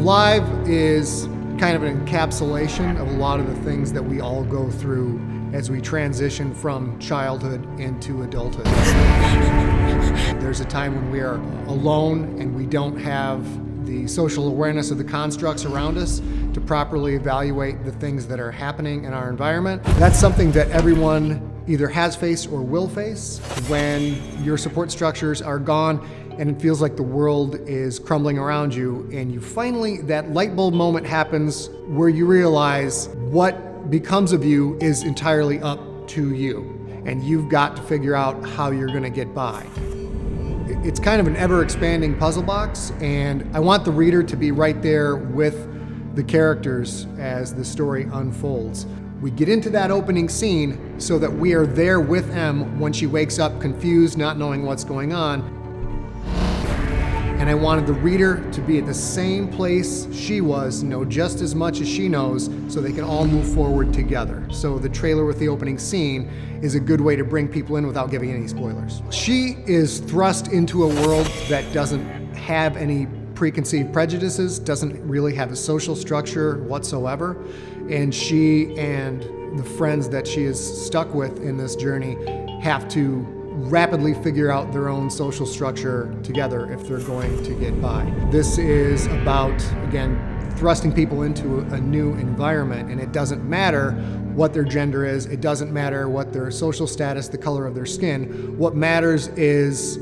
Live is kind of an encapsulation of a lot of the things that we all go through as we transition from childhood into adulthood. There's a time when we are alone and we don't have the social awareness of the constructs around us to properly evaluate the things that are happening in our environment. That's something that everyone either has faced or will face when your support structures are gone and it feels like the world is crumbling around you, and you finally, that light bulb moment happens where you realize what becomes of you is entirely up to you, and you've got to figure out how you're gonna get by. It's kind of an ever-expanding puzzle box, and I want the reader to be right there with the characters as the story unfolds. We get into that opening scene so that we are there with Em when she wakes up confused, not knowing what's going on. And I wanted the reader to be at the same place she was, know just as much as she knows, so they can all move forward together. So the trailer with the opening scene is a good way to bring people in without giving any spoilers. She is thrust into a world that doesn't have any preconceived prejudices, doesn't really have a social structure whatsoever, and she and the friends that she is stuck with in this journey have to rapidly figure out their own social structure together if they're going to get by. This is about, again, thrusting people into a new environment, and it doesn't matter what their gender is, it doesn't matter what their social status, the color of their skin. What matters is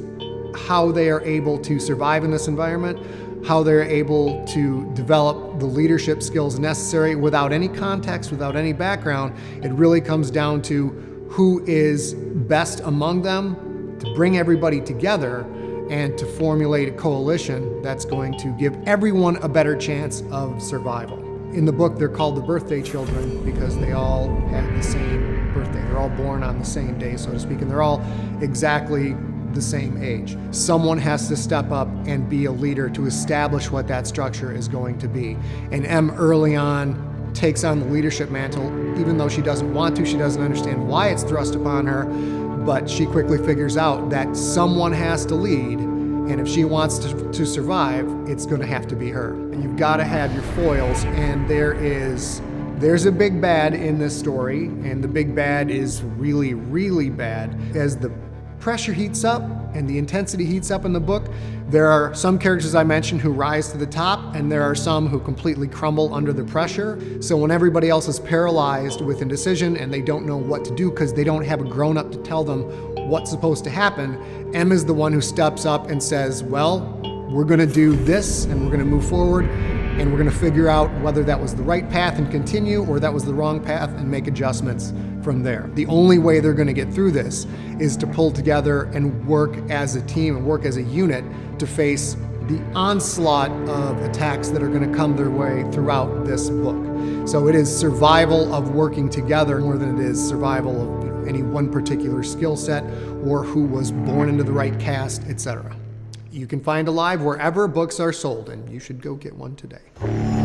how they are able to survive in this environment, how they're able to develop the leadership skills necessary without any context, without any background. It really comes down to who is best among them to bring everybody together and to formulate a coalition that's going to give everyone a better chance of survival. In the book, they're called the birthday children because they all have the same birthday. They're all born on the same day, so to speak, and they're all exactly the same age. Someone has to step up and be a leader to establish what that structure is going to be. And Em early on takes on the leadership mantle, even though she doesn't want to, she doesn't understand why it's thrust upon her, but she quickly figures out that someone has to lead, and if she wants to survive, it's gonna have to be her. You've gotta have your foils, and there's a big bad in this story, and the big bad is really, really bad. As the pressure heats up and the intensity heats up in the book, there are some characters I mentioned who rise to the top, and there are some who completely crumble under the pressure. So when everybody else is paralyzed with indecision and they don't know what to do because they don't have a grown-up to tell them what's supposed to happen, Em is the one who steps up and says, well, we're gonna do this and we're gonna move forward, and we're gonna figure out whether that was the right path and continue, or that was the wrong path and make adjustments from there. The only way they're gonna get through this is to pull together and work as a team and work as a unit to face the onslaught of attacks that are gonna come their way throughout this book. So it is survival of working together more than it is survival of any one particular skill set or who was born into the right caste, etc. You can find Alive wherever books are sold, and you should go get one today.